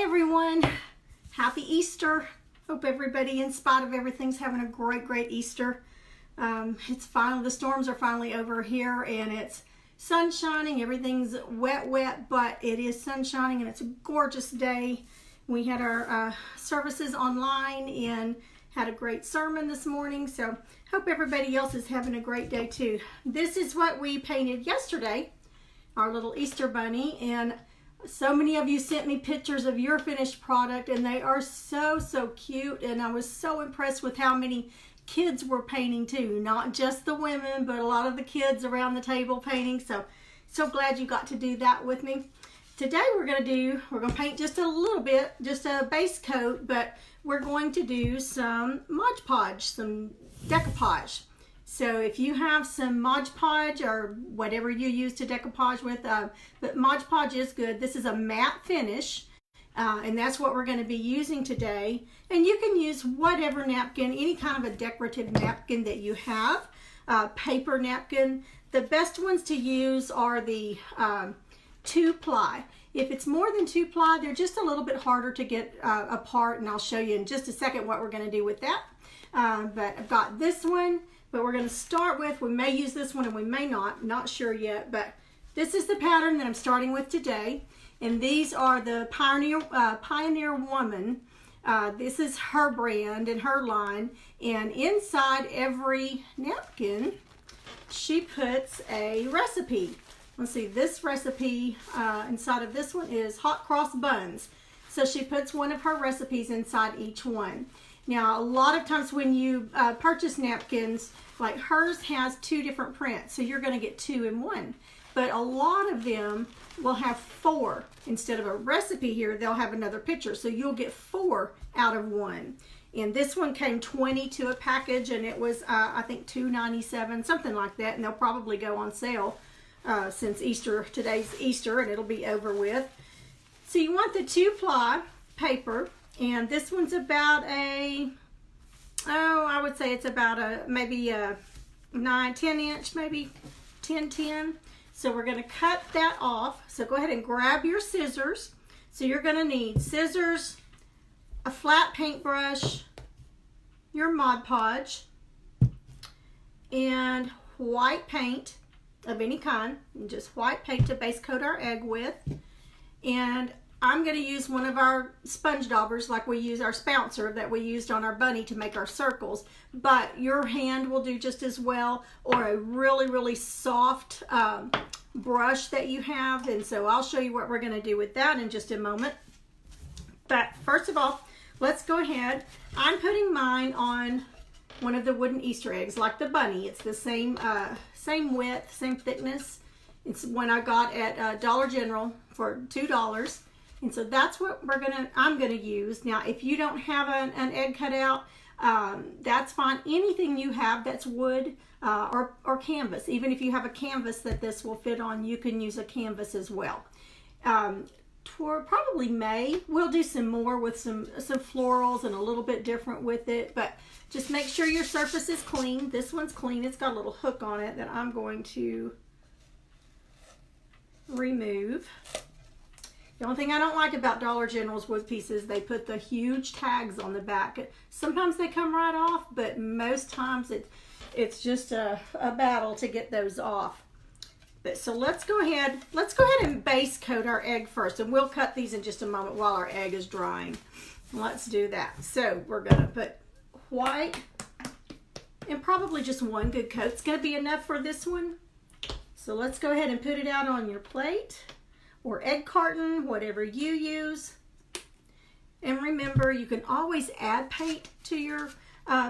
everyone, happy Easter. Hope everybody, in spite of everything's having a great Easter. It's finally, the storms are finally over here and it's sun shining. Everything's wet, but it is sun shining and it's a gorgeous day. We had our services online and had a great sermon this morning, so hope everybody else is having a great day too. This is what we painted yesterday, our little Easter bunny, and so many of you sent me pictures of your finished product and they are so cute, and I was so impressed with how many kids were painting too, not just the women but a lot of the kids around the table painting. So glad you got to do that with me. Today we're going to paint just a little bit, just a base coat, but we're going to do some Mod Podge, some decoupage. So if you have some Mod Podge or whatever you use to decoupage with, but Mod Podge is good. This is a matte finish, and that's what we're going to be using today. And you can use whatever napkin, any kind of a decorative napkin that you have, paper napkin. The best ones to use are the 2-ply. If it's more than 2-ply, they're just a little bit harder to get apart, and I'll show you in just a second what we're going to do with that. But I've got this one. But we're going to start with, we may use this one and we may not sure yet, but this is the pattern that I'm starting with today. And these are the Pioneer Woman. This is her brand and her line. And inside every napkin, she puts a recipe. Let's see, this recipe inside of this one is hot cross buns. So she puts one of her recipes inside each one. Now, a lot of times when you purchase napkins, like hers has 2 different prints, so you're going to get 2 in 1. But a lot of them will have 4. Instead of a recipe here, they'll have another picture, so you'll get 4 out of 1. And this one came 20 to a package, and it was, I think, $2.97, something like that, and they'll probably go on sale since Easter. Today's Easter, and it'll be over with. So you want the 2-ply paper. And this one's about I would say it's about maybe a 9-10 inch, maybe 10-10. So we're going to cut that off. So go ahead and grab your scissors. So you're going to need scissors, a flat paintbrush, your Mod Podge, and white paint of any kind. And just white paint to base coat our egg with. And I'm going to use one of our sponge daubers, like we use our spouncer that we used on our bunny to make our circles, but your hand will do just as well, or a really soft brush that you have. And so I'll show you what we're going to do with that in just a moment. But first of all, let's go ahead. I'm putting mine on one of the wooden Easter eggs, like the bunny. It's the same width, same thickness. It's one I got at Dollar General for $2. And so that's what I'm gonna use. Now, if you don't have an egg cut out, that's fine. Anything you have that's wood or canvas, even if you have a canvas that this will fit on, you can use a canvas as well. Toward probably May, we'll do some more with some florals and a little bit different with it, but just make sure your surface is clean. This one's clean. It's got a little hook on it that I'm going to remove. The only thing I don't like about Dollar General's wood pieces, they put the huge tags on the back. Sometimes they come right off, but most times it's just a battle to get those off. But so let's go ahead and base coat our egg first, and we'll cut these in just a moment while our egg is drying. Let's do that. So we're gonna put white, and probably just one good coat. It's gonna be enough for this one. So let's go ahead and put it out on your plate or egg carton, whatever you use. And remember, you can always add paint to your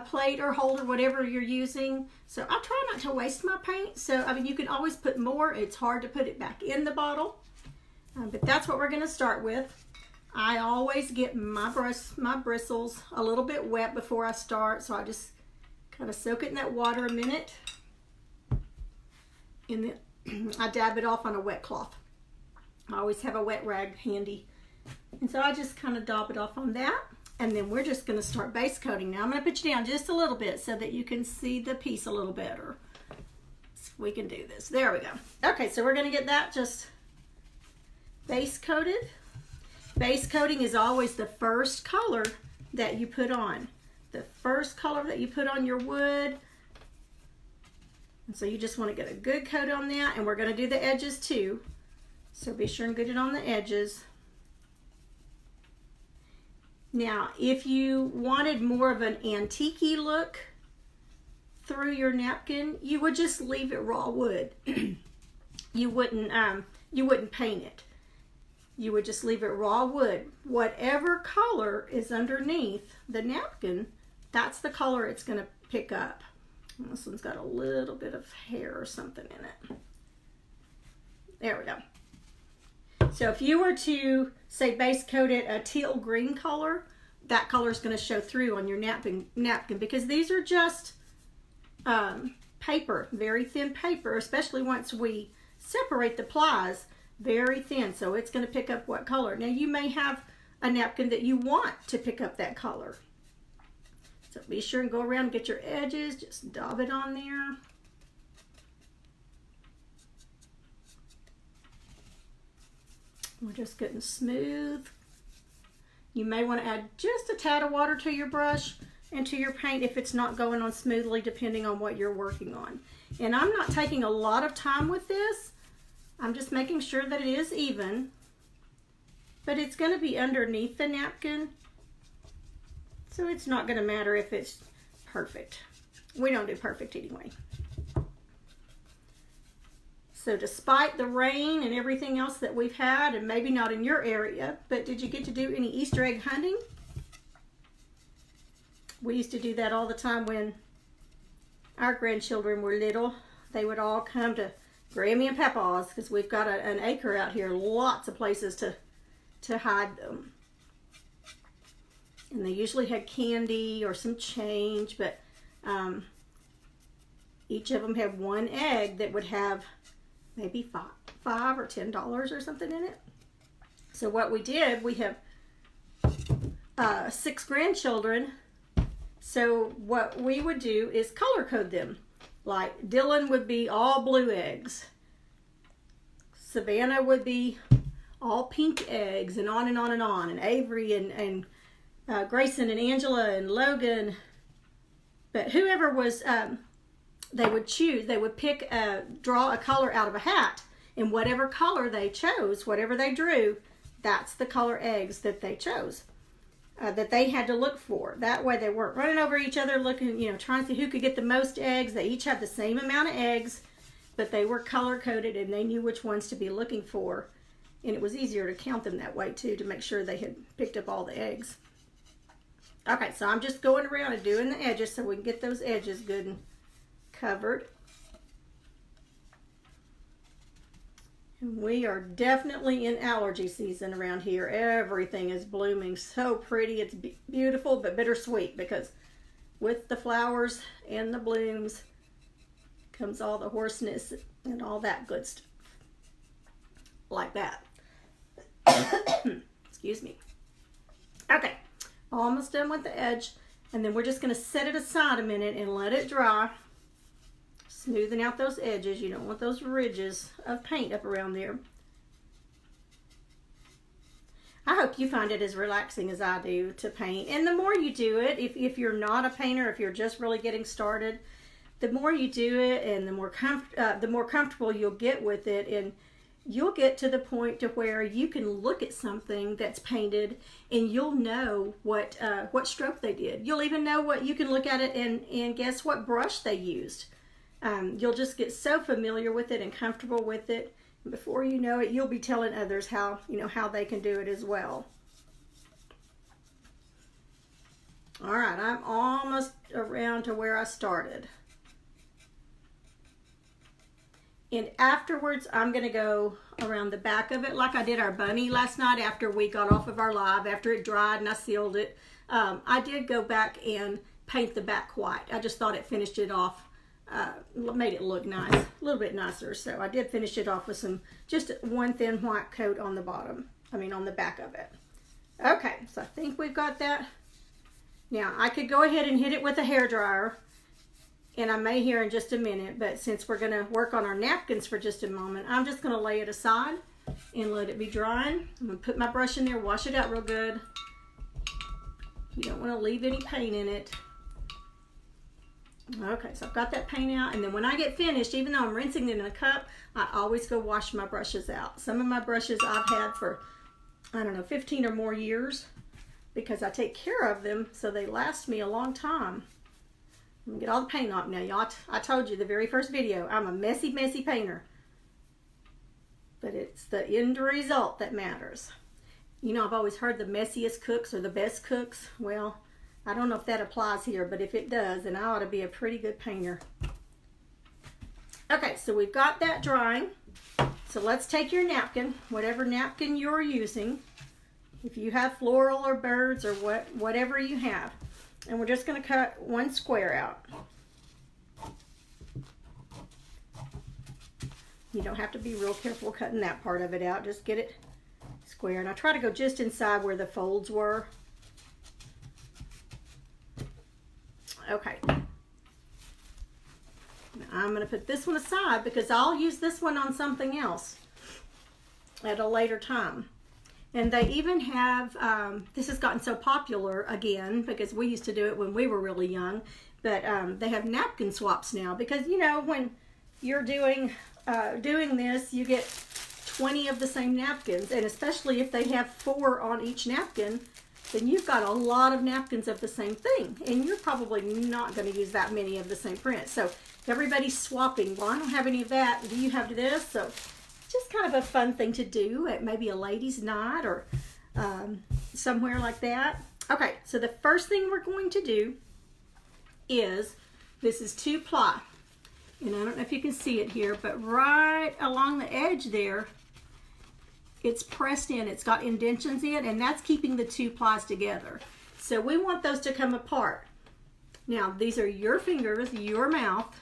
plate or holder, whatever you're using. So I try not to waste my paint. So, I mean, you can always put more. It's hard to put it back in the bottle. But that's what we're gonna start with. I always get my bristles a little bit wet before I start. So I just kind of soak it in that water a minute. And then I dab it off on a wet cloth. I always have a wet rag handy. And so I just kind of dab it off on that. And then we're just going to start base coating. Now I'm going to put you down just a little bit so that you can see the piece a little better. So we can do this. There we go. Okay, so we're going to get that just base coated. Base coating is always the first color that you put on. The first color that you put on your wood. And so you just want to get a good coat on that, and we're going to do the edges too. So be sure and get it on the edges. Now, if you wanted more of an antique-y look through your napkin, you would just leave it raw wood. You wouldn't paint it. You would just leave it raw wood. Whatever color is underneath the napkin, that's the color it's going to pick up. And this one's got a little bit of hair or something in it. There we go. So if you were to, say, base coat it a teal green color, that color is going to show through on your napkin because these are just paper, very thin paper, especially once we separate the plies, very thin, so it's going to pick up what color. Now you may have a napkin that you want to pick up that color. So be sure and go around and get your edges, just dab it on there. We're just getting smooth. You may want to add just a tad of water to your brush and to your paint if it's not going on smoothly, depending on what you're working on. And I'm not taking a lot of time with this. I'm just making sure that it is even, but it's going to be underneath the napkin, so it's not going to matter if it's perfect. We don't do perfect anyway. So despite the rain and everything else that we've had, and maybe not in your area, but did you get to do any Easter egg hunting? We used to do that all the time when our grandchildren were little. They would all come to Grammy and Papa's because we've got an acre out here, lots of places to hide them. And they usually had candy or some change, but each of them had one egg that would have maybe $5 or $10 or something in it. So what we did, we have 6 grandchildren. So what we would do is color code them. Like Dylan would be all blue eggs. Savannah would be all pink eggs, and on and on and on. And Avery and Grayson and Angela and Logan. But whoever was, they would choose, they would pick, draw a color out of a hat. And whatever color they chose, whatever they drew, that's the color eggs that they chose. That they had to look for. That way they weren't running over each other looking, trying to see who could get the most eggs. They each had the same amount of eggs, but they were color coded and they knew which ones to be looking for. And it was easier to count them that way too, to make sure they had picked up all the eggs. Okay, so I'm just going around and doing the edges so we can get those edges good and covered. And we are definitely in allergy season around here. Everything is blooming so pretty. It's beautiful but bittersweet, because with the flowers and the blooms comes all the hoarseness and all that good stuff. Like that. Excuse me. Okay, almost done with the edge. And then we're just going to set it aside a minute and let it dry. Smoothing out those edges. You don't want those ridges of paint up around there. I hope you find it as relaxing as I do to paint. And the more you do it, if you're not a painter, if you're just really getting started, the more you do it and the more comfortable you'll get with it, and you'll get to the point to where you can look at something that's painted and you'll know what stroke they did. You'll even know what, you can look at it and guess what brush they used. You'll just get so familiar with it and comfortable with it. And before you know it, you'll be telling others how they can do it as well. All right, I'm almost around to where I started. And afterwards, I'm going to go around the back of it like I did our bunny last night after we got off of our live, after it dried and I sealed it. I did go back and paint the back white. I just thought it finished it off. Made it look nice, a little bit nicer. So I did finish it off with just one thin white coat on the bottom, on the back of it. Okay, so I think we've got that. Now I could go ahead and hit it with a hairdryer, and I may here in just a minute, but since we're going to work on our napkins for just a moment, I'm just going to lay it aside and let it be drying. I'm gonna put my brush in there, wash it out real good. You don't want to leave any paint in it. Okay, so I've got that paint out, and then when I get finished, even though I'm rinsing it in a cup, I always go wash my brushes out. Some of my brushes I've had for, I don't know, 15 or more years because I take care of them so they last me a long time. I'm gonna get all the paint off now, y'all. I told you the very first video, I'm a messy, messy painter. But it's the end result that matters. You know, I've always heard the messiest cooks are the best cooks. Well, I don't know if that applies here, but if it does, then I ought to be a pretty good painter. Okay, so we've got that drying. So let's take your napkin, whatever napkin you're using. If you have floral or birds or whatever you have. And we're just going to cut one square out. You don't have to be real careful cutting that part of it out. Just get it square. And I try to go just inside where the folds were. Okay. Now I'm going to put this one aside because I'll use this one on something else at a later time. And they even have, this has gotten so popular again because we used to do it when we were really young, but they have napkin swaps now because, you know, when you're doing this, you get 20 of the same napkins, and especially if they have 4 on each napkin, then you've got a lot of napkins of the same thing, and you're probably not going to use that many of the same print. So everybody's swapping. Well, I don't have any of that. Do you have this? So just kind of a fun thing to do at maybe a ladies' night or somewhere like that. Okay, so the first thing we're going to do is, this is 2-ply. And I don't know if you can see it here, but right along the edge there, it's pressed in. It's got indentions in, and that's keeping the 2 plies together. So we want those to come apart. Now, these are your fingers, your mouth,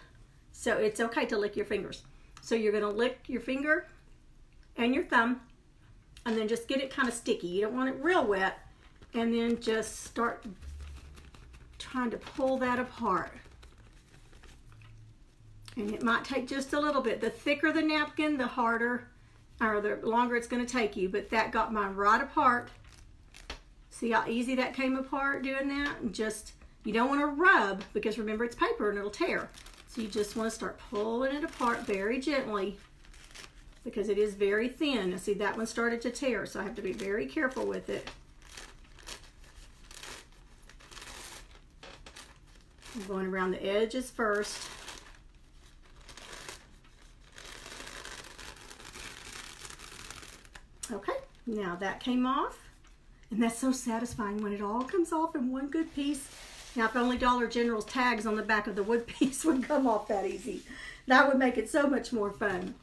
so it's okay to lick your fingers. So you're going to lick your finger and your thumb, and then just get it kind of sticky. You don't want it real wet, and then just start trying to pull that apart. And it might take just a little bit. The thicker the napkin, the harder, or the longer it's going to take you. But that got mine right apart. See how easy that came apart doing that? And just, you don't want to rub, because remember it's paper and it'll tear. So you just want to start pulling it apart very gently, because it is very thin. Now see, that one started to tear, so I have to be very careful with it. I'm going around the edges first. Okay, now that came off, and that's so satisfying when it all comes off in one good piece. Now, if only Dollar General's tags on the back of the wood piece would come off that easy, that would make it so much more fun.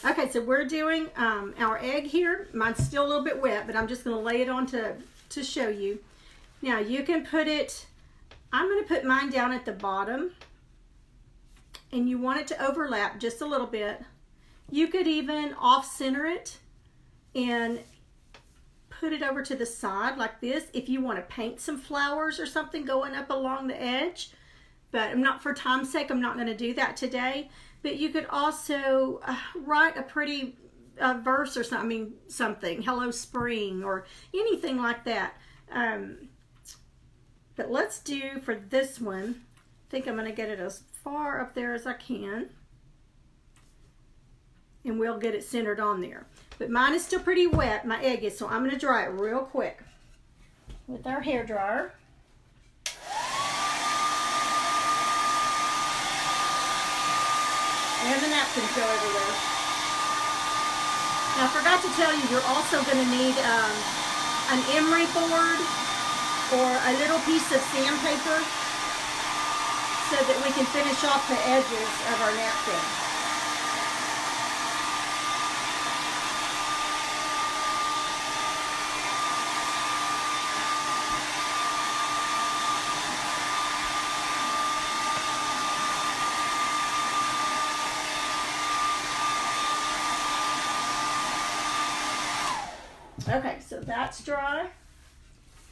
Okay, so we're doing our egg here. Mine's still a little bit wet, but I'm just going to lay it on to show you. Now, you can put it, I'm going to put mine down at the bottom, and you want it to overlap just a little bit. You could even off-center it and put it over to the side like this if you want to paint some flowers or something going up along the edge. But I'm not, for time's sake, I'm not going to do that today. But you could also write a pretty verse or something, Hello Spring or anything like that. But let's do, for this one, I think I'm going to get it as far up there as I can. And we'll get it centered on there. But mine is still pretty wet, my egg is, so I'm going to dry it real quick with our hair dryer. And the napkins go everywhere. Now, I forgot to tell you, you're also going to need an emery board or a little piece of sandpaper so that we can finish off the edges of our napkin. Okay, so that's dry.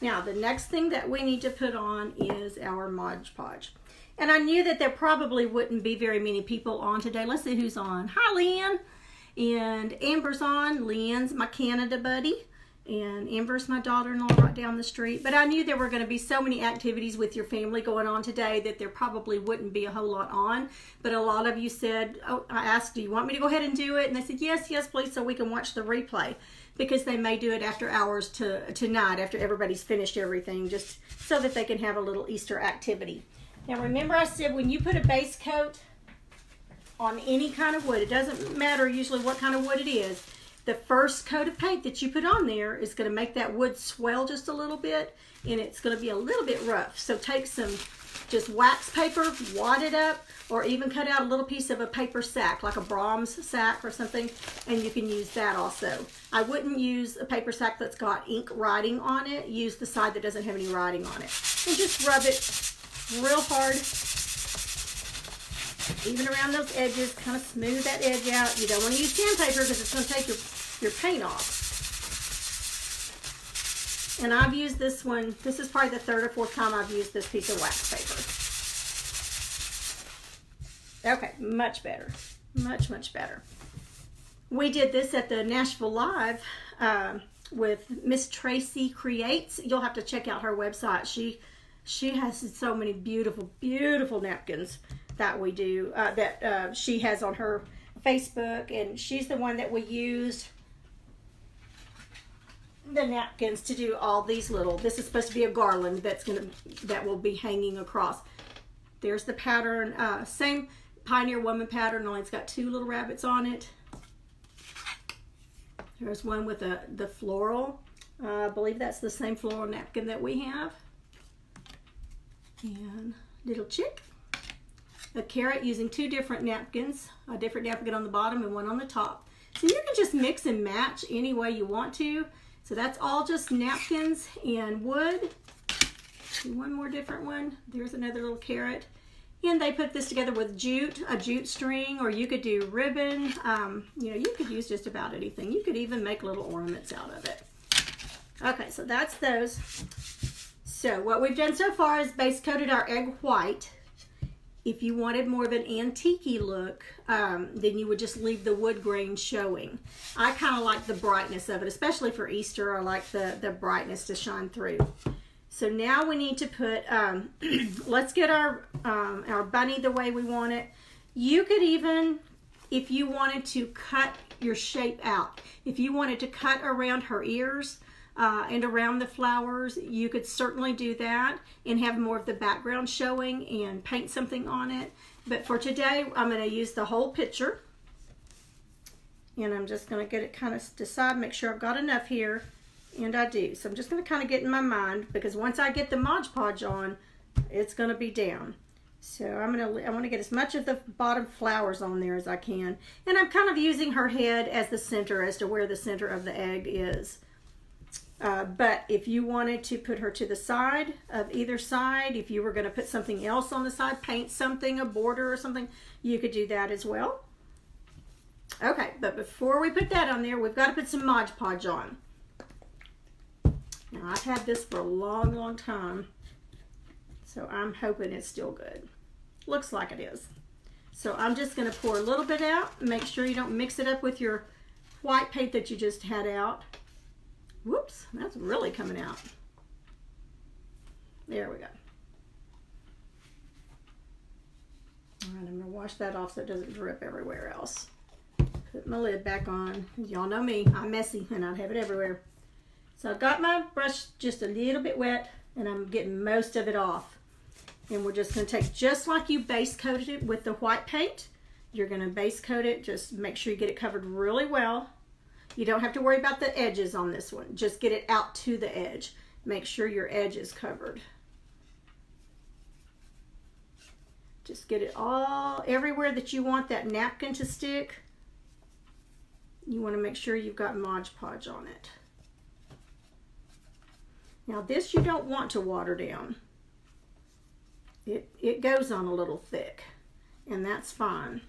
Now, the next thing that we need to put on is our Mod Podge. And I knew that there probably wouldn't be very many people on today. Let's see who's on. Hi, Lynn. And Amber's on. Leanne's my Canada buddy. And Amber's my daughter-in-law right down the street. But I knew there were going to be so many activities with your family going on today that there probably wouldn't be a whole lot on. But a lot of you said, oh, I asked, do you want me to go ahead and do it? And they said, yes, yes, please, so we can watch the replay. Because they may do it after hours tonight, after everybody's finished everything, just so that they can have a little Easter activity. Now remember I said when you put a base coat on any kind of wood, it doesn't matter usually what kind of wood it is, the first coat of paint that you put on there is going to make that wood swell just a little bit, and it's going to be a little bit rough. So take some just wax paper, wad it up, or even cut out a little piece of a paper sack, like a Brahms sack or something, and you can use that also. I wouldn't use a paper sack that's got ink writing on it. Use the side that doesn't have any writing on it. And just rub it real hard, even around those edges, kind of smooth that edge out. You don't want to use sandpaper because it's going to take your paint off. And I've used this one, this is probably the third or fourth time I've used this piece of wax paper. Okay, much better. Much, much better. We did this at the Nashville Live with Miss Tracy Creates. You'll have to check out her website. She has so many beautiful, beautiful napkins that we do, that she has on her Facebook, and she's the one that we used the napkins to do all these little, this is supposed to be a garland that will be hanging across. There's the pattern, same Pioneer Woman pattern, only it's got two little rabbits on it. There's one with the floral. I believe that's the same floral napkin that we have. And little chick. A carrot using two different napkins, a different napkin on the bottom and one on the top. So you can just mix and match any way you want to. So that's all just napkins and wood. Do one more different one. There's another little carrot. And they put this together with jute, a jute string, or you could do ribbon. You know, you could use just about anything. You could even make little ornaments out of it. Okay, so that's those. So what we've done so far is base coated our egg white. If you wanted more of an antique-y look, then you would just leave the wood grain showing. I kind of like the brightness of it, especially for Easter. I like the brightness to shine through. So now we need to put, let's get our bunny the way we want it. You could even, if you wanted to cut your shape out, if you wanted to cut around her ears, and around the flowers, you could certainly do that and have more of the background showing and paint something on it. But for today, I'm going to use the whole picture. And I'm just going to get it kind of decide, make sure I've got enough here. And I do. So I'm just going to kind of get in my mind, because once I get the Mod Podge on, it's going to be down. So I want to get as much of the bottom flowers on there as I can. And I'm kind of using her head as the center, as to where the center of the egg is. But if you wanted to put her to the side of either side, if you were going to put something else on the side, paint something, a border or something, you could do that as well. Okay, but before we put that on there, we've got to put some Mod Podge on. Now, I've had this for a long, long time, so I'm hoping it's still good. Looks like it is. So I'm just going to pour a little bit out. Make sure you don't mix it up with your white paint that you just had out. Whoops, that's really coming out. There we go. All right, I'm going to wash that off so it doesn't drip everywhere else. Put my lid back on. Y'all know me, I'm messy and I'd have it everywhere. So I've got my brush just a little bit wet and I'm getting most of it off. And we're just going to take, just like you base coated it with the white paint, you're going to base coat it. Just make sure you get it covered really well. You don't have to worry about the edges on this one. Just get it out to the edge. Make sure your edge is covered. Just get it all, everywhere that you want that napkin to stick. You want to make sure you've got Mod Podge on it. Now this you don't want to water down. It goes on a little thick, and that's fine,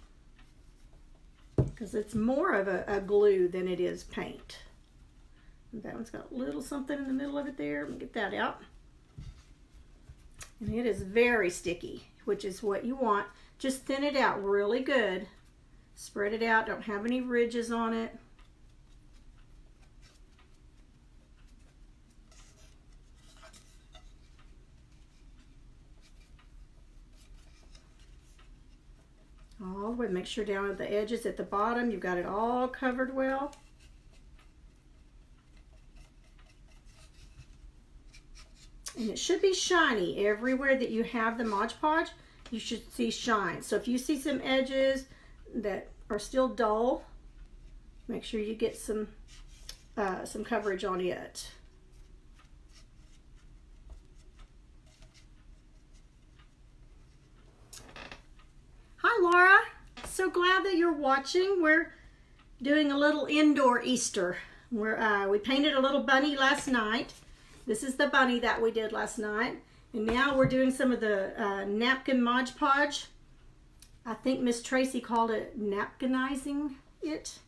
because it's more of a glue than it is paint. And that one's got a little something in the middle of it there. Let me get that out. And it is very sticky, which is what you want. Just thin it out really good Spread it out, don't have any ridges on it. All the way, make sure down at the edges at the bottom, you've got it all covered well. And it should be shiny. Everywhere that you have the Mod Podge, you should see shine. So if you see some edges that are still dull, make sure you get some coverage on it. Hi Laura, so glad that you're watching. We're doing a little indoor Easter. We painted a little bunny last night. This is the bunny that we did last night. And now we're doing some of the napkin Mod Podge. I think Miss Tracy called it napkinizing it.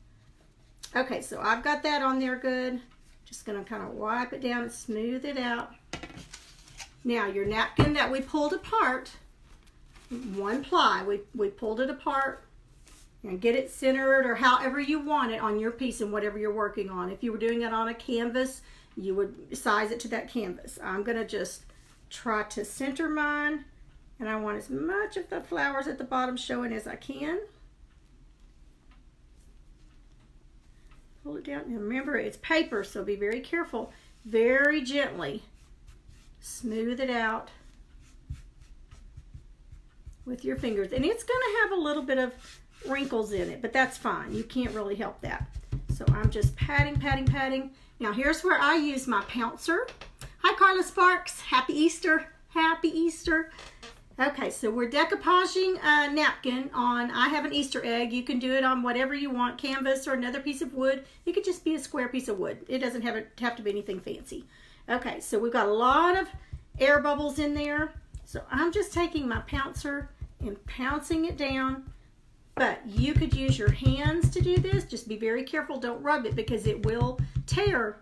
Okay, so I've got that on there good. Just gonna kind of wipe it down and smooth it out. Now your napkin that we pulled apart, one ply, we pulled it apart and get it centered or however you want it on your piece and whatever you're working on. If you were doing it on a canvas, you would size it to that canvas. I'm gonna just try to center mine, and I want as much of the flowers at the bottom showing as I can. Pull it down. Now remember, it's paper, so be very careful. Very gently smooth it out with your fingers. And it's going to have a little bit of wrinkles in it, but that's fine. You can't really help that. So I'm just patting, patting, patting. Now here's where I use my pouncer. Hi Carla Sparks, happy Easter, happy Easter. Okay, so we're decoupaging a napkin on, I have an Easter egg. You can do it on whatever you want, canvas or another piece of wood. It could just be a square piece of wood. It doesn't have to be anything fancy. Okay, so we've got a lot of air bubbles in there. So I'm just taking my pouncer and pouncing it down. But you could use your hands to do this. Just be very careful, don't rub it because it will tear.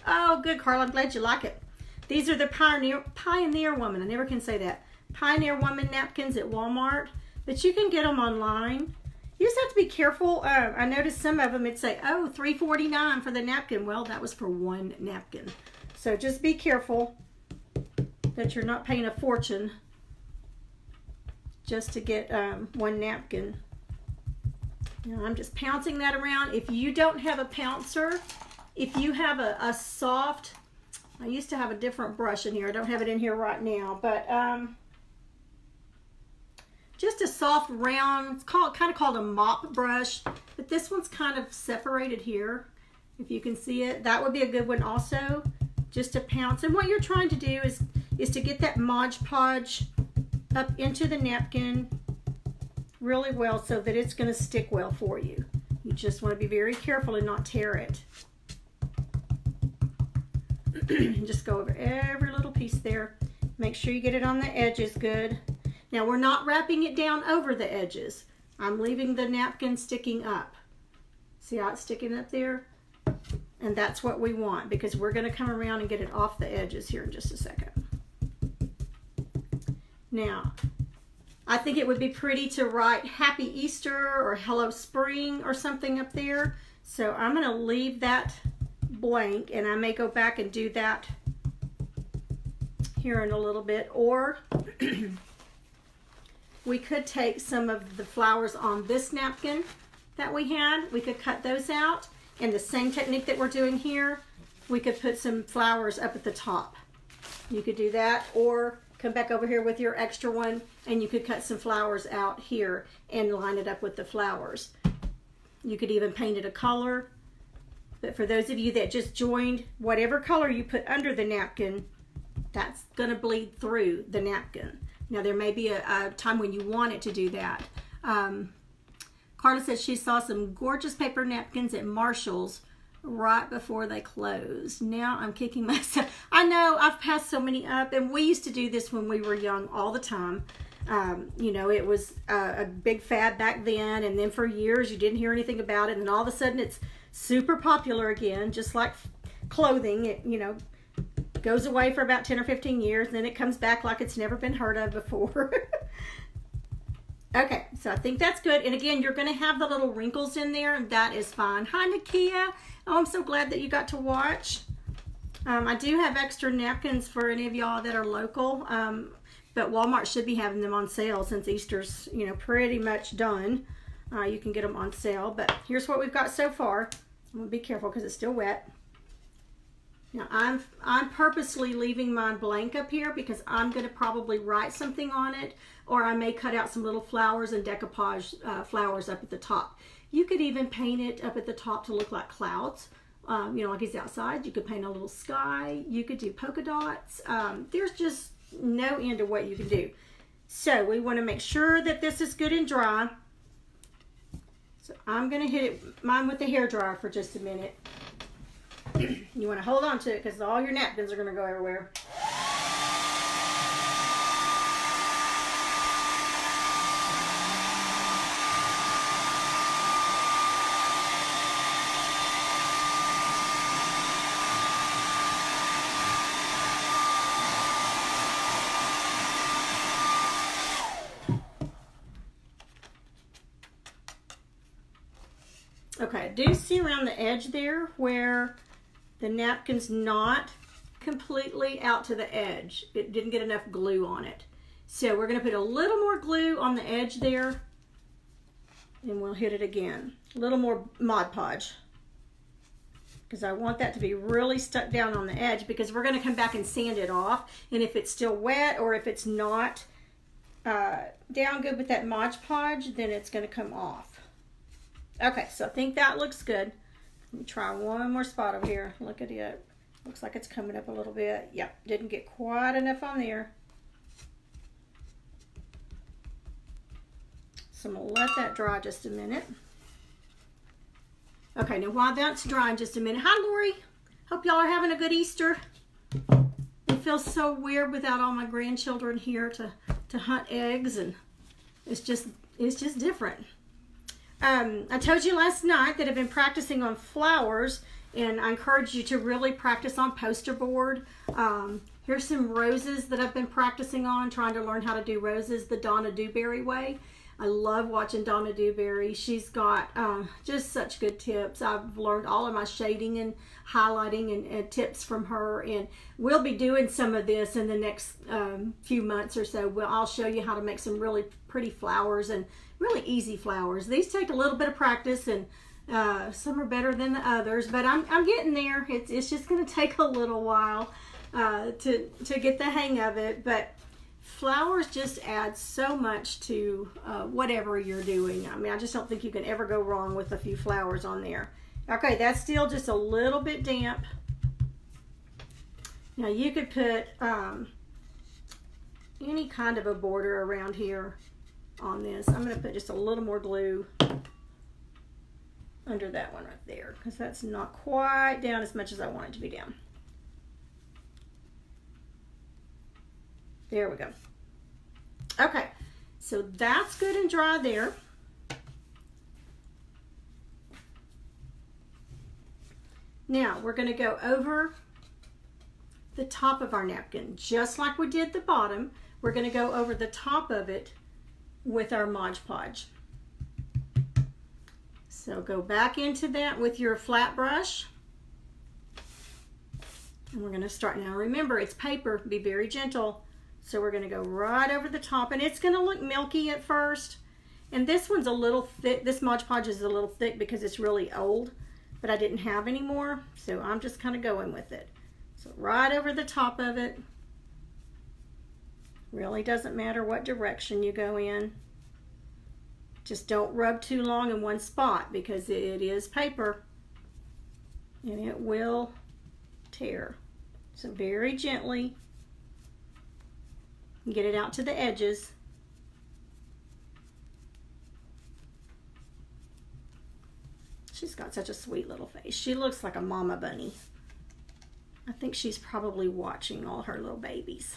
Oh, good, Carla, I'm glad you like it. These are the Pioneer Woman. I never can say that. Pioneer Woman napkins at Walmart. But you can get them online. You just have to be careful. I noticed some of them, it'd say, oh, $3.49 for the napkin. Well, that was for one napkin. So just be careful that you're not paying a fortune just to get one napkin. Now I'm just pouncing that around. If you don't have a pouncer, if you have a soft, I used to have a different brush in here. I don't have it in here right now, but just a soft round, it's kind of called a mop brush, but this one's kind of separated here. If you can see it, that would be a good one also, just to pounce. And what you're trying to do is to get that Mod Podge up into the napkin really well so that it's going to stick well for you. You just want to be very careful and not tear it. Just go over every little piece there. Make sure you get it on the edges good. Now we're not wrapping it down over the edges. I'm leaving the napkin sticking up. See how it's sticking up there? And that's what we want because we're going to come around and get it off the edges here in just a second. Now, I think it would be pretty to write Happy Easter or Hello Spring or something up there. So I'm going to leave that blank, and I may go back and do that here in a little bit. Or we could take some of the flowers on this napkin that we had. We could cut those out. And the same technique that we're doing here, we could put some flowers up at the top. You could do that, or come back over here with your extra one and you could cut some flowers out here and line it up with the flowers. You could even paint it a color. But for those of you that just joined, whatever color you put under the napkin, that's going to bleed through the napkin. Now there may be a time when you want it to do that. Carla says she saw some gorgeous paper napkins at Marshall's right before they closed. Now I'm kicking myself. I know, I've passed so many up, and we used to do this when we were young all the time. You know, it was a big fad back then, and then for years you didn't hear anything about it, and all of a sudden it's super popular again, just like clothing. It, you know, goes away for about 10 or 15 years, and then it comes back like it's never been heard of before. Okay, so I think that's good. And again, you're going to have the little wrinkles in there, and that is fine. Hi, Nakia. Oh, I'm so glad that you got to watch. I do have extra napkins for any of y'all that are local, but Walmart should be having them on sale since Easter's, you know, pretty much done. You can get them on sale, but here's what we've got so far. I'm going to be careful because it's still wet. Now, I'm purposely leaving mine blank up here because I'm going to probably write something on it, or I may cut out some little flowers and decoupage flowers up at the top. You could even paint it up at the top to look like clouds. You know, like it's outside. You could paint a little sky. You could do polka dots. There's just no end to what you can do. So we want to make sure that this is good and dry. So I'm going to hit mine with the hairdryer for just a minute. You want to hold on to it because all your napkins are going to go everywhere. Okay, I do see around the edge there where the napkin's not completely out to the edge. It didn't get enough glue on it. So we're going to put a little more glue on the edge there, and we'll hit it again. A little more Mod Podge, because I want that to be really stuck down on the edge, because we're going to come back and sand it off. And if it's still wet or if it's not down good with that Mod Podge, then it's going to come off. Okay, so I think that looks good. Let me try one more spot over here. Look at it. Looks like it's coming up a little bit. Yep, didn't get quite enough on there. So I'm going to let that dry just a minute. Okay, now while that's drying just a minute. Hi, Lori. Hope y'all are having a good Easter. It feels so weird without all my grandchildren here to hunt eggs, and it's just different. I told you last night that I've been practicing on flowers, and I encourage you to really practice on poster board. Here's some roses that I've been practicing on, trying to learn how to do roses the Donna Dewberry way. I love watching Donna Dewberry. She's got just such good tips. I've learned all of my shading and highlighting and tips from her, and we'll be doing some of this in the next few months or so. I'll show you how to make some really pretty flowers, and really easy flowers. These take a little bit of practice, and some are better than the others, but I'm getting there. It's just going to take a little while to get the hang of it, but flowers just add so much to whatever you're doing. I mean, I just don't think you can ever go wrong with a few flowers on there. Okay, that's still just a little bit damp. Now you could put any kind of a border around here on this. I'm going to put just a little more glue under that one right there, because that's not quite down as much as I want it to be down. There we go. Okay, so that's good and dry there. Now we're going to go over the top of our napkin, just like we did the bottom. We're going to go over the top of it with our Mod Podge. So go back into that with your flat brush, and we're going to start. Now remember, it's paper, be very gentle. So we're going to go right over the top, and it's going to look milky at first, and this one's a little thick. This Mod Podge is a little thick because it's really old, but I didn't have any more, so I'm just kind of going with it. So right over the top of it. Really doesn't matter what direction you go in. Just don't rub too long in one spot, because it is paper and it will tear. So very gently get it out to the edges. She's got such a sweet little face. She looks like a mama bunny. I think she's probably watching all her little babies,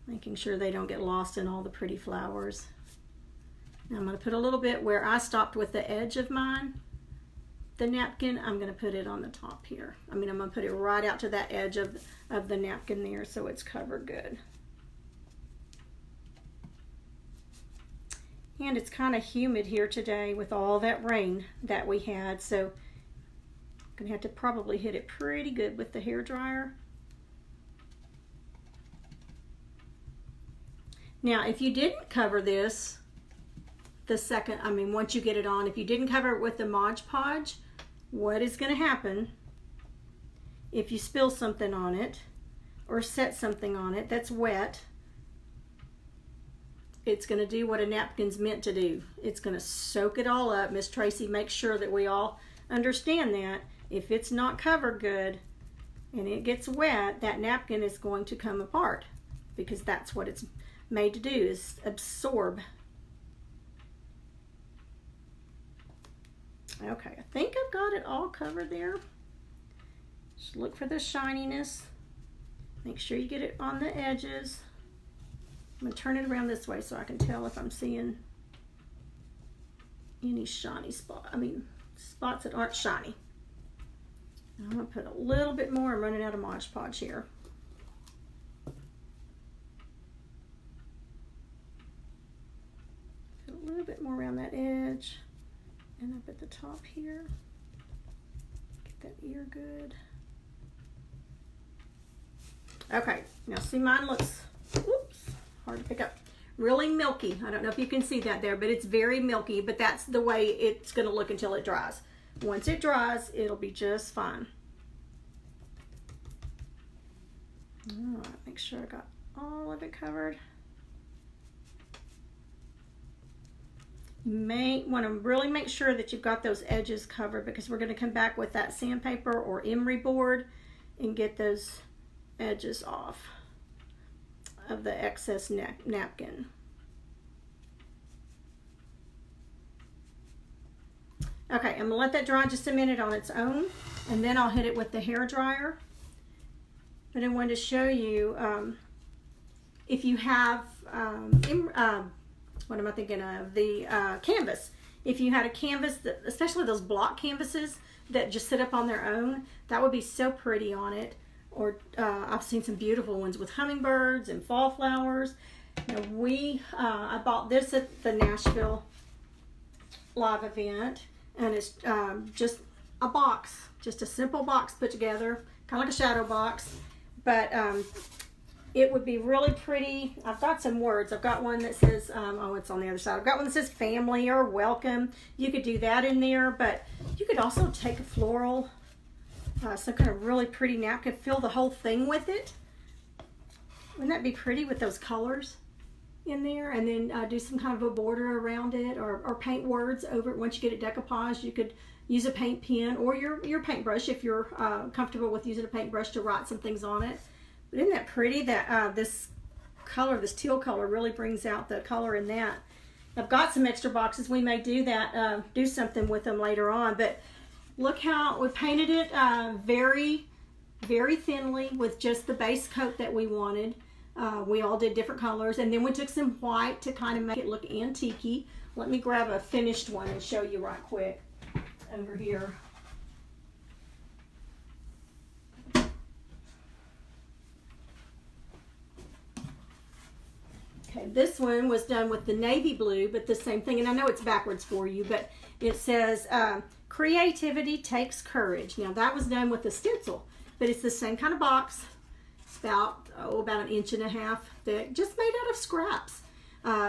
making sure they don't get lost in all the pretty flowers. Now I'm going to put a little bit where I stopped with the edge of mine, the napkin. I'm going to put it on the top here. I mean, I'm going to put it right out to that edge of the napkin there, so it's covered good. And it's kind of humid here today with all that rain that we had, so I'm gonna have to probably hit it pretty good with the hair dryer. Now, if you didn't cover this once you get it on, if you didn't cover it with the Mod Podge, what is going to happen if you spill something on it or set something on it that's wet? It's going to do what a napkin's meant to do. It's going to soak it all up. Miss Tracy makes sure that we all understand that. If it's not covered good and it gets wet, that napkin is going to come apart, because that's what it's made to do, is absorb. Okay, I think I've got it all covered there. Just look for the shininess. Make sure you get it on the edges. I'm going to turn it around this way so I can tell if I'm seeing any shiny spots that aren't shiny. I'm going to put a little bit more. I'm running out of Mod Podge here. Put a little bit more around that edge. And up at the top here, get that ear good. Okay, now see, mine looks, whoops, hard to pick up, really milky. I don't know if you can see that there, but it's very milky, but that's the way it's going to look until it dries. Once it dries, it'll be just fine. All right, make sure I got all of it covered. You may want to really make sure that you've got those edges covered, because we're going to come back with that sandpaper or emery board and get those edges off of the excess napkin. Okay, I'm going to let that dry just a minute on its own, and then I'll hit it with the hair dryer. But I wanted to show you, if you have what am I thinking of? The canvas. If you had a canvas, especially those block canvases that just sit up on their own, that would be so pretty on it. Or I've seen some beautiful ones with hummingbirds and fall flowers. Now I bought this at the Nashville live event, and it's just a box, just a simple box put together, kind of like a shadow box, but it would be really pretty. I've got some words. I've got one that says, oh, it's on the other side. I've got one that says family or welcome. You could do that in there, but you could also take a floral, some kind of really pretty napkin, fill the whole thing with it. Wouldn't that be pretty with those colors in there? And then do some kind of a border around it, or paint words over it. Once you get it decoupaged, you could use a paint pen or your paintbrush if you're comfortable with using a paintbrush to write some things on it. But isn't that pretty that this color, this teal color, really brings out the color in that. I've got some extra boxes. We may do that, do something with them later on. But look how we painted it very, very thinly with just the base coat that we wanted. We all did different colors. And then we took some white to kind of make it look antique-y. Let me grab a finished one and show you right quick over here. Okay, this one was done with the navy blue, but the same thing, and I know it's backwards for you, but it says, creativity takes courage. Now that was done with a stencil, but it's the same kind of box. It's about an 1.5 inches thick, just made out of scraps.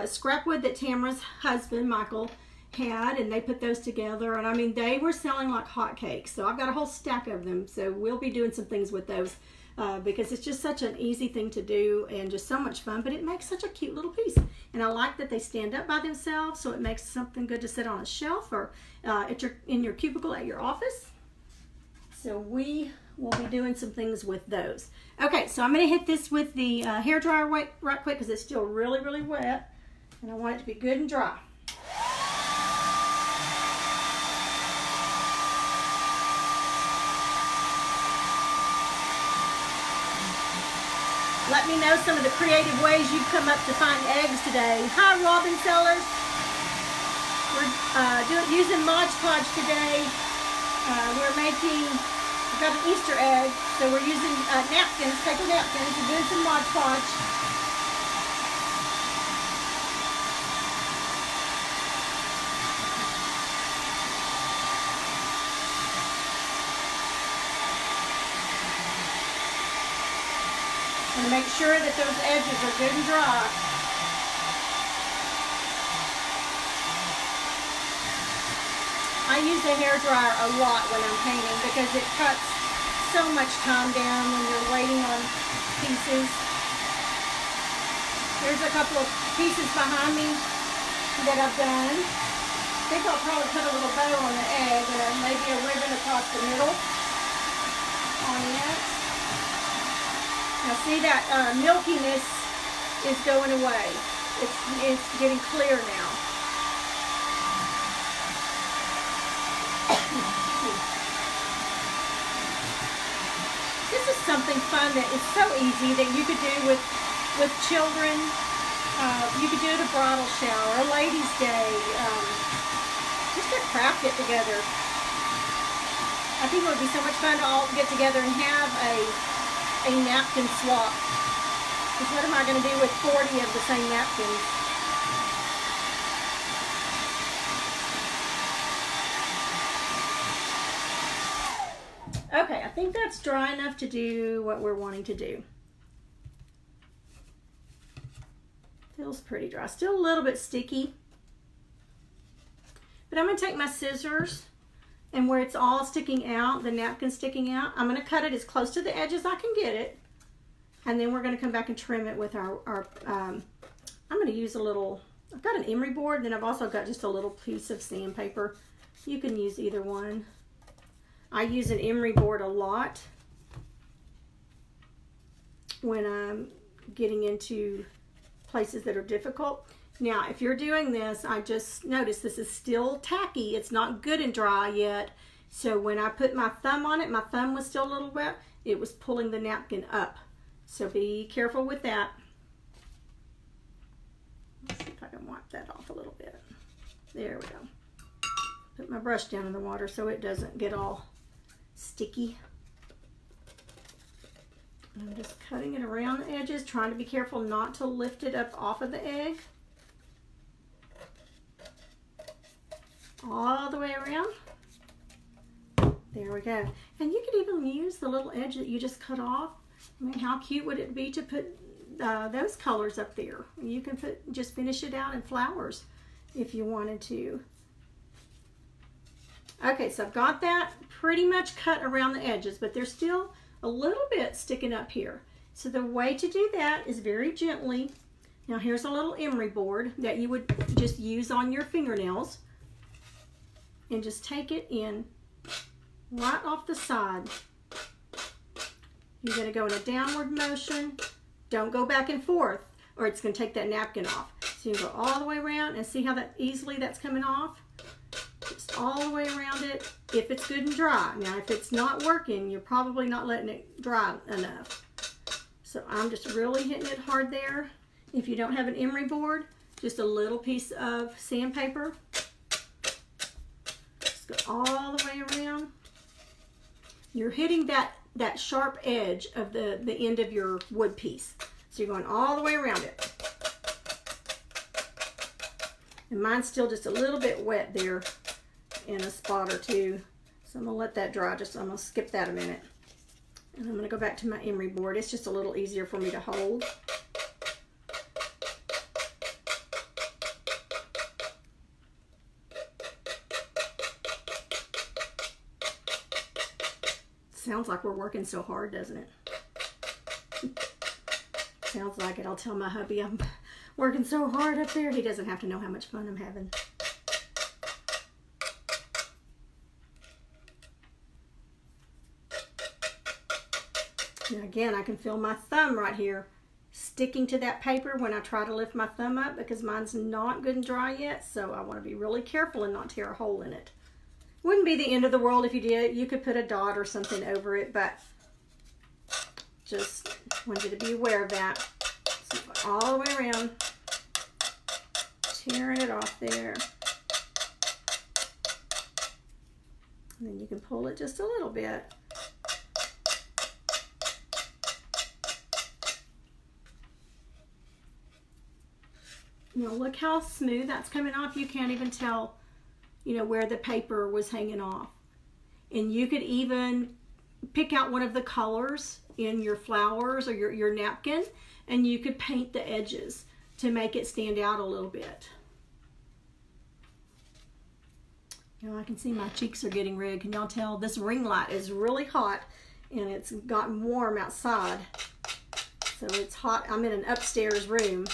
Scrap wood that Tamara's husband, Michael, had, and they put those together, and I mean, they were selling like hotcakes. So I've got a whole stack of them, so we'll be doing some things with those. Because it's just such an easy thing to do and just so much fun, but it makes such a cute little piece. And I like that they stand up by themselves, so it makes something good to sit on a shelf or in your cubicle at your office. So we will be doing some things with those. Okay, so I'm going to hit this with the hair dryer right quick, because it's still really, really wet, and I want it to be good and dry. Let me know some of the creative ways you've come up to find eggs today. Hi, Robin Sellers. We're using Mod Podge today. We've got an Easter egg, so we're using napkins, paper napkins, and doing some Mod Podge. And make sure that those edges are good and dry. I use a hairdryer a lot when I'm painting because it cuts so much time down when you're waiting on pieces. Here's a couple of pieces behind me that I've done. I think I'll probably put a little bow on the egg and maybe a ribbon across the middle on it. Now see that milkiness is going away. It's getting clear now. This is something fun that is so easy that you could do with children. You could do it at a bridal shower, a ladies' day, just to craft it together. I think it would be so much fun to all get together and have a napkin swap. Because what am I going to do with 40 of the same napkins? Okay, I think that's dry enough to do what we're wanting to do. Feels pretty dry. Still a little bit sticky. But I'm going to take my scissors, and where it's all sticking out, the napkin sticking out, I'm going to cut it as close to the edge as I can get it. And then we're going to come back and trim it with our I'm going to use a little, I've got an emery board, and then I've also got just a little piece of sandpaper. You can use either one. I use an emery board a lot when I'm getting into places that are difficult. Now, if you're doing this, I just noticed this is still tacky. It's not good and dry yet. So when I put my thumb on it, my thumb was still a little wet. It was pulling the napkin up. So be careful with that. Let's see if I can wipe that off a little bit. There we go. Put my brush down in the water so it doesn't get all sticky. I'm just cutting it around the edges, trying to be careful not to lift it up off of the egg. All the way around. There we go. And you could even use the little edge that you just cut off. I mean, how cute would it be to put those colors up there? You can just finish it out in flowers if you wanted to. Okay, so I've got that pretty much cut around the edges, but there's still a little bit sticking up here. So the way to do that is very gently. Now here's a little emery board that you would just use on your fingernails, and just take it in right off the side. You're going to go in a downward motion. Don't go back and forth, or it's going to take that napkin off. So you go all the way around, and see how that easily that's coming off? Just all the way around it, if it's good and dry. Now, if it's not working, you're probably not letting it dry enough. So I'm just really hitting it hard there. If you don't have an emery board, just a little piece of sandpaper. Just go all the way around. You're hitting that sharp edge of the end of your wood piece. So you're going all the way around it. And mine's still just a little bit wet there in a spot or two. So I'm going to let that dry. I'm going to skip that a minute. And I'm going to go back to my emery board. It's just a little easier for me to hold. Sounds like we're working so hard, doesn't it? Sounds like it. I'll tell my hubby I'm working so hard up there. He doesn't have to know how much fun I'm having. Now again, I can feel my thumb right here sticking to that paper when I try to lift my thumb up, because mine's not good and dry yet, so I want to be really careful and not tear a hole in it. Wouldn't be the end of the world if you did. You could put a dot or something over it, but just want you to be aware of that. So all the way around, tearing it off there. And then you can pull it just a little bit. Now look how smooth that's coming off. You can't even tell, you know, where the paper was hanging off. And you could even pick out one of the colors in your flowers or your napkin, and you could paint the edges to make it stand out a little bit. You know, I can see my cheeks are getting red. Can y'all tell? This ring light is really hot, and it's gotten warm outside. So it's hot. I'm in an upstairs room.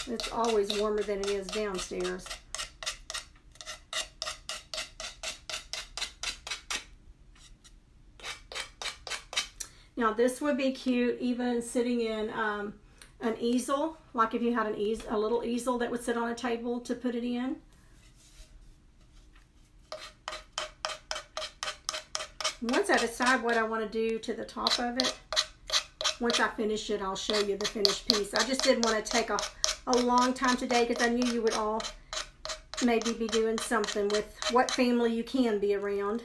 It's always warmer than it is downstairs. Now this would be cute even sitting in an easel, like if you had a little easel that would sit on a table to put it in. Once I decide what I want to do to the top of it, once I finish it, I'll show you the finished piece. I just didn't want to take a long time today because I knew you would all maybe be doing something with what family you can be around.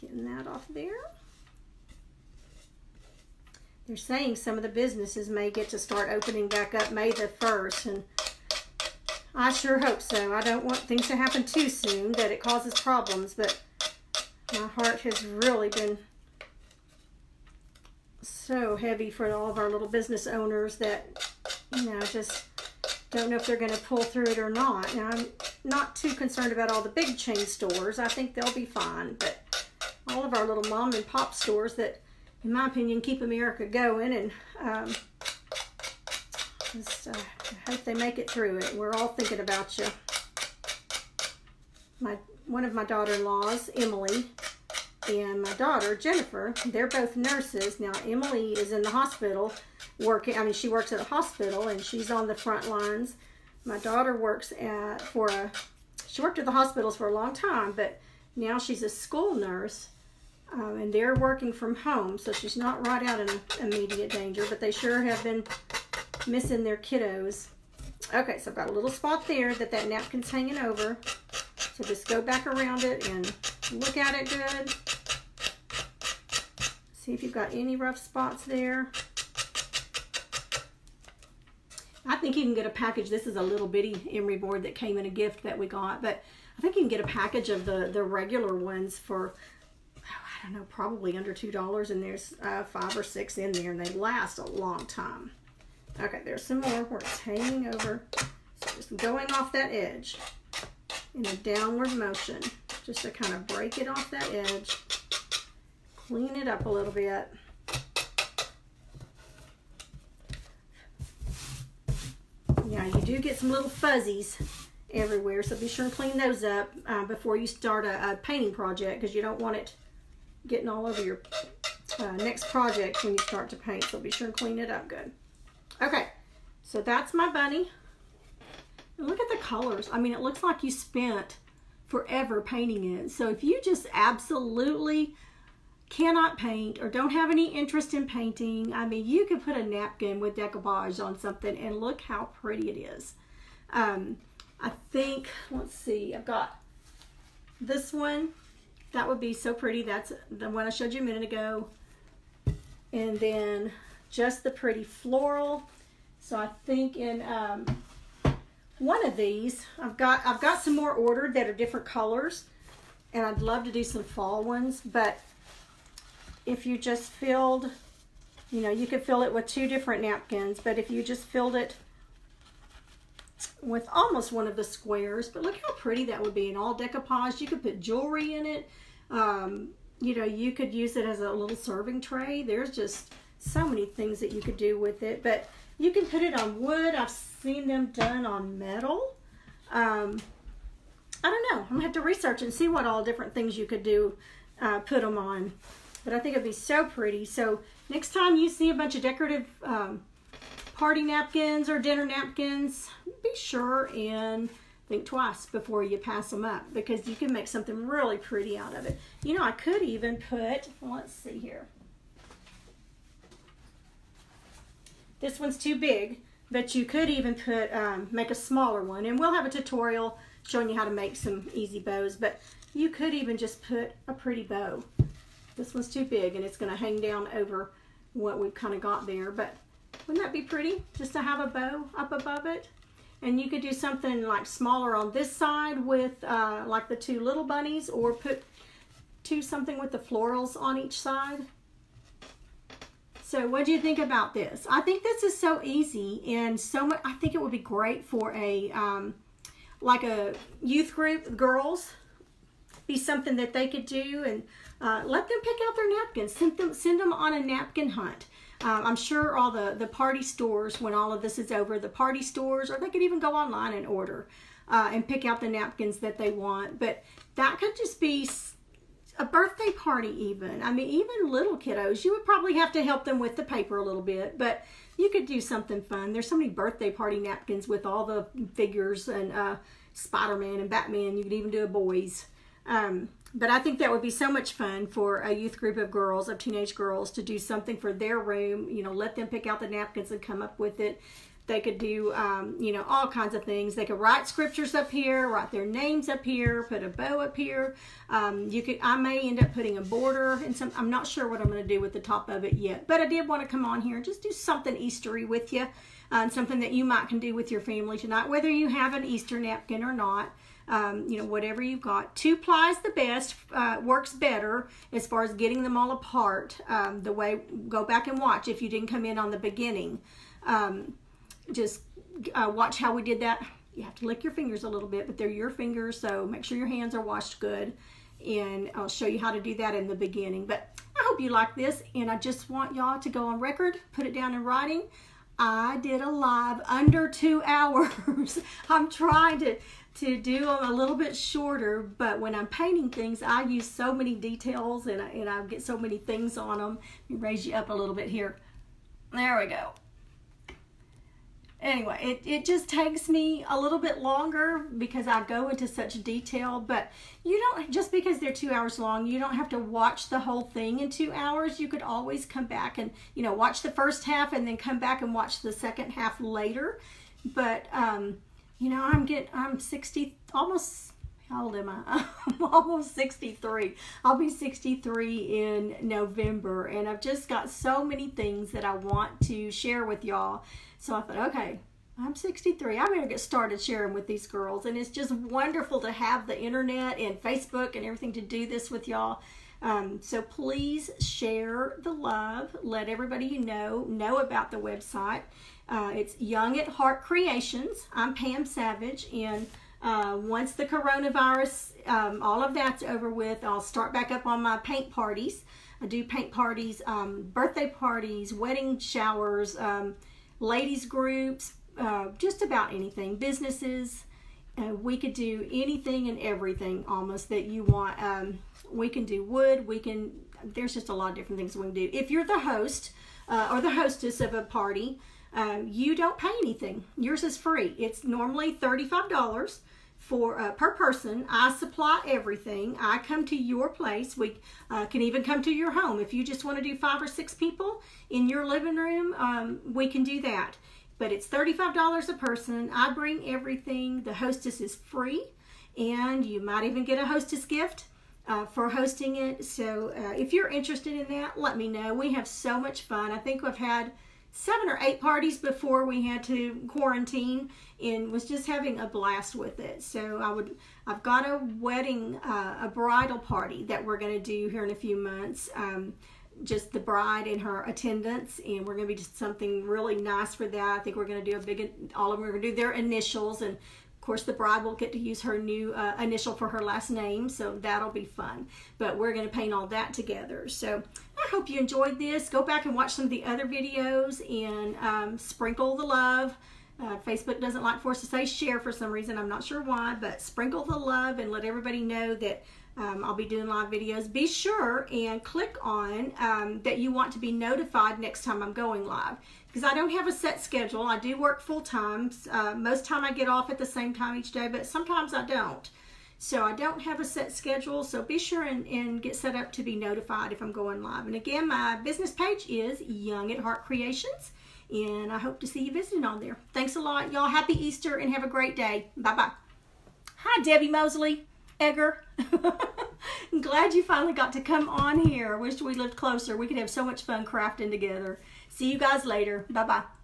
Getting that off there. They're saying some of the businesses may get to start opening back up May the 1st, and I sure hope so. I don't want things to happen too soon that it causes problems, but my heart has really been so heavy for all of our little business owners that, you know, just don't know if they're going to pull through it or not. Now, I'm not too concerned about all the big chain stores. I think they'll be fine, but all of our little mom and pop stores that, in my opinion, keep America going, and just I hope they make it through it. We're all thinking about you. One of my daughter-in-laws, Emily, and my daughter, Jennifer, they're both nurses. Now, Emily is in the hospital working. I mean, she works at a hospital, and she's on the front lines. My daughter works she worked at the hospitals for a long time, but now she's a school nurse, and they're working from home, so she's not right out in immediate danger, but they sure have been missing their kiddos. Okay, so I've got a little spot there that napkin's hanging over. So just go back around it and look at it good. See if you've got any rough spots there. I think you can get a package. This is a little bitty emery board that came in a gift that we got, but I think you can get a package of the regular ones for, I don't know, probably under $2, and there's 5 or 6 in there, and they last a long time. Okay, there's some more where it's hanging over. So just going off that edge in a downward motion, just to kind of break it off that edge. Clean it up a little bit. Yeah, you do get some little fuzzies everywhere, so be sure and clean those up before you start a painting project, because you don't want it getting all over your next project when you start to paint, so be sure and clean it up good. Okay, so that's my bunny. And look at the colors. I mean, it looks like you spent forever painting it. So if you just absolutely cannot paint or don't have any interest in painting, I mean, you could put a napkin with decoupage on something and look how pretty it is. I think, let's see, I've got this one. That would be so pretty. That's the one I showed you a minute ago. And then just the pretty floral. So I think in one of these, I've got some more ordered that are different colors, and I'd love to do some fall ones. But if you just filled, you know, you could fill it with 2 different napkins, but if you just filled it with almost one of the squares, but look how pretty that would be, and all decoupage. You could put jewelry in it. You know, you could use it as a little serving tray. There's just so many things that you could do with it, but you can put it on wood. I've seen them done on metal. I don't know. I'm gonna have to research and see what all different things you could do, put them on. But I think it'd be so pretty. So next time you see a bunch of decorative party napkins or dinner napkins, be sure and think twice before you pass them up, because you can make something really pretty out of it. You know, I could even put, let's see here. This one's too big, but you could even put, make a smaller one. And we'll have a tutorial showing you how to make some easy bows, but you could even just put a pretty bow. This one's too big, and it's going to hang down over what we've kind of got there. But wouldn't that be pretty, just to have a bow up above it? And you could do something like smaller on this side with like the 2 little bunnies, or put to something with the florals on each side. So what do you think about this? I think this is so easy and so much. I think it would be great for a like a youth group, girls. Be something that they could do, and let them pick out their napkins. Send them on a napkin hunt. I'm sure all the party stores, when all of this is over, the party stores, or they could even go online and order and pick out the napkins that they want. But that could just be a birthday party even. I mean, even little kiddos, you would probably have to help them with the paper a little bit, but you could do something fun. There's so many birthday party napkins with all the figures and Spider-Man and Batman. You could even do a boys. But I think that would be so much fun for a youth group of girls, of teenage girls, to do something for their room. You know, let them pick out the napkins and come up with it. They could do, you know, all kinds of things. They could write scriptures up here, write their names up here, put a bow up here. I may end up putting a border and some. I'm not sure what I'm going to do with the top of it yet, but I did want to come on here and just do something Eastery with you, and something that you might can do with your family tonight, whether you have an Easter napkin or not. You know, whatever you've got. 2-ply is the best, works better as far as getting them all apart. The way, go back and watch if you didn't come in on the beginning. Just watch how we did that. You have to lick your fingers a little bit, but they're your fingers, so make sure your hands are washed good. And I'll show you how to do that in the beginning. But I hope you like this, and I just want y'all to go on record, put it down in writing. I did a live under 2 hours. I'm trying to do them a little bit shorter, but when I'm painting things, I use so many details and I get so many things on them. Let me raise you up a little bit here. There we go. Anyway, it just takes me a little bit longer because I go into such detail, but you don't, just because they're 2 hours long, you don't have to watch the whole thing in 2 hours. You could always come back and, you know, watch the first half and then come back and watch the second half later. But, you know, I'm 60, almost, how old am I? I'm almost 63. I'll be 63 in November, and I've just got so many things that I want to share with y'all. So I thought, okay, I'm 63. I better get started sharing with these girls. And it's just wonderful to have the internet and Facebook and everything to do this with y'all. So please share the love. Let everybody you know about the website. It's Young at Heart Creations. I'm Pam Savage. And once the coronavirus, all of that's over with, I'll start back up on my paint parties. I do paint parties, birthday parties, wedding showers, ladies groups, just about anything, businesses. We could do anything and everything almost that you want. We can do wood. There's just a lot of different things we can do. If you're the host or the hostess of a party, you don't pay anything. Yours is free. It's normally $35 per person. I supply everything. I come to your place. We can even come to your home. If you just want to do 5 or 6 people in your living room, we can do that. But it's $35 a person. I bring everything. The hostess is free, and you might even get a hostess gift for hosting it. So if you're interested in that, let me know. We have so much fun. I think we've had 7 or 8 parties before we had to quarantine, and was just having a blast with it. So I've got a wedding, a bridal party that we're going to do here in a few months. Just the bride and her attendants, and we're going to be just something really nice for that. I think we're going to do all of them are going to do their initials, and of course the bride will get to use her new initial for her last name, so that'll be fun. But we're going to paint all that together. So I hope you enjoyed this. Go back and watch some of the other videos and sprinkle the love. Facebook doesn't like for us to say share for some reason. I'm not sure why, but sprinkle the love and let everybody know that I'll be doing live videos. Be sure and click on that you want to be notified next time I'm going live, because I don't have a set schedule. I do work full time. Most time I get off at the same time each day, but sometimes I don't. So I don't have a set schedule. So be sure and get set up to be notified if I'm going live. And again, my business page is Young at Heart Creations, and I hope to see you visiting on there. Thanks a lot, y'all. Happy Easter and have a great day. Bye-bye. Hi, Debbie Mosley. Egger. I'm glad you finally got to come on here. I wish we lived closer. We could have so much fun crafting together. See you guys later. Bye-bye.